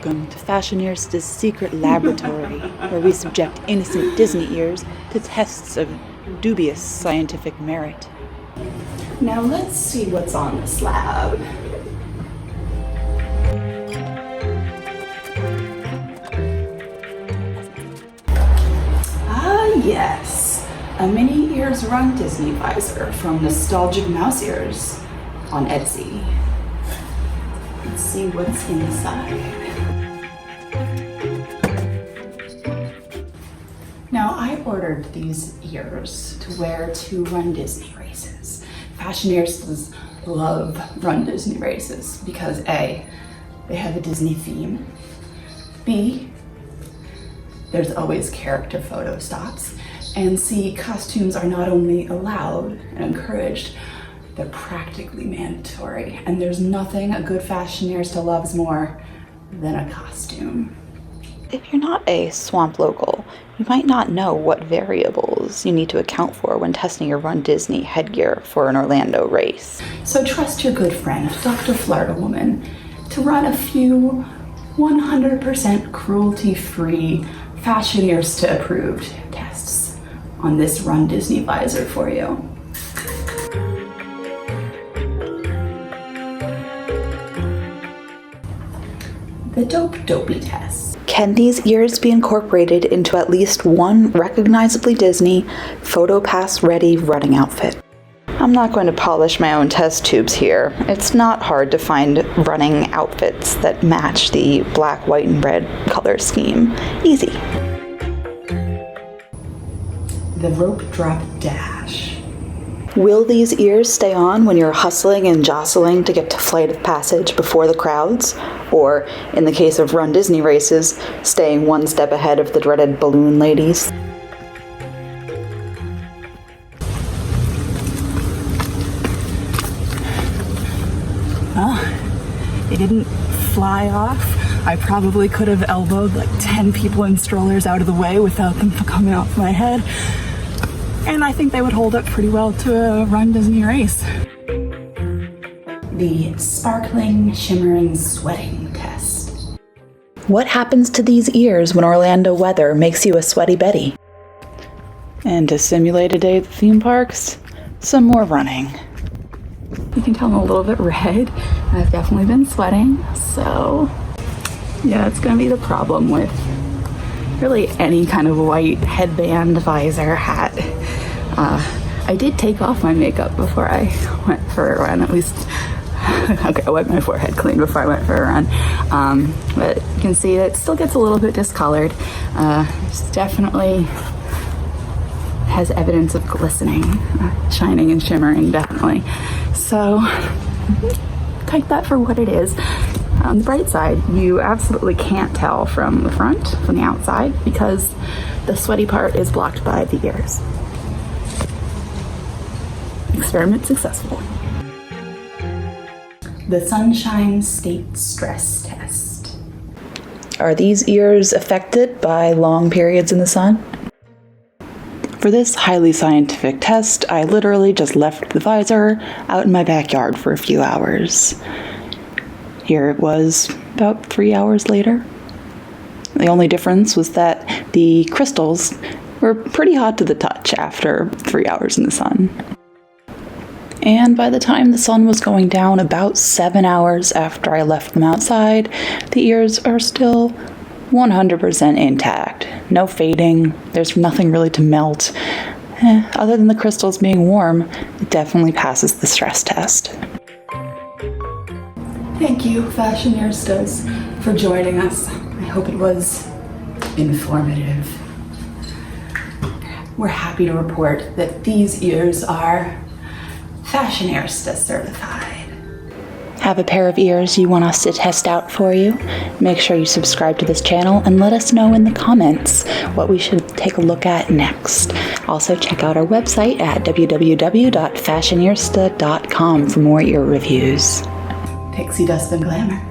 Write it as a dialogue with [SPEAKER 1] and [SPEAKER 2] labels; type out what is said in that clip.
[SPEAKER 1] Welcome to FashionEarsta's secret laboratory, where we subject innocent Disney ears to tests of dubious scientific merit.
[SPEAKER 2] Now let's see what's on this lab. Ah, yes. A Minnie Ears RunDisney Visor from NostalgicMouseEars on Etsy. Let's see what's inside. Now, I ordered these ears to wear to RunDisney races. FashionEarstas love RunDisney races because A, they have a Disney theme, B, there's always character photo stops, and C, costumes are not only allowed and encouraged, they're practically mandatory, and there's nothing a good FashionEarsta loves more than a costume.
[SPEAKER 1] If you're not a swamp local, you might not know what variables you need to account for when testing your RunDisney headgear for an Orlando race.
[SPEAKER 2] So trust your good friend, Dr. Florida Woman, to run a few 100% cruelty-free FashionEarsta approved tests on this RunDisney visor for you. The Dopey test.
[SPEAKER 1] Can these ears be incorporated into at least one recognizably Disney PhotoPass ready running outfit? I'm not going to polish my own test tubes here. It's not hard to find running outfits that match the black, white, and red color scheme. Easy.
[SPEAKER 2] The rope drop dash.
[SPEAKER 1] Will these ears stay on when you're hustling and jostling to get to Flight of Passage before the crowds? Or, in the case of RunDisney races, staying one step ahead of the dreaded balloon ladies?
[SPEAKER 2] Well, they didn't fly off. I probably could have elbowed like 10 people in strollers out of the way without them coming off my head. And I think they would hold up pretty well to a RunDisney race. The sparkling, shimmering, sweating test.
[SPEAKER 1] What happens to these ears when Orlando weather makes you a sweaty Betty? And to simulate a day at the theme parks, some more running.
[SPEAKER 2] You can tell I'm a little bit red. I've definitely been sweating, so yeah, it's gonna be the problem with really any kind of white headband, visor, hat. I did take off my makeup before I went for a run, at least. Okay, I wiped my forehead clean before I went for a run. But you can see it still gets a little bit discolored. It's definitely has evidence of glistening, shining and shimmering, definitely. So take that for what it is. On the bright side, you absolutely can't tell from the front, from the outside, because the sweaty part is blocked by the ears. Experiment successful. The Sunshine State Stress Test.
[SPEAKER 1] Are these ears affected by long periods in the sun? For this highly scientific test, I literally just left the visor out in my backyard for a few hours. Here it was about 3 hours later. The only difference was that the crystals were pretty hot to the touch after 3 hours in the sun. And by the time the sun was going down, about 7 hours after I left them outside, the ears are still 100% intact. No fading, there's nothing really to melt. Other than the crystals being warm, it definitely passes the stress test.
[SPEAKER 2] Thank you, FashionEarstas, for joining us. I hope it was informative. We're happy to report that these ears are FashionEarsta certified.
[SPEAKER 1] Have a pair of ears you want us to test out for you? Make sure you subscribe to this channel and let us know in the comments what we should take a look at next. Also check out our website at www.fashionearsta.com for more ear reviews.
[SPEAKER 2] Pixie dust and glamour.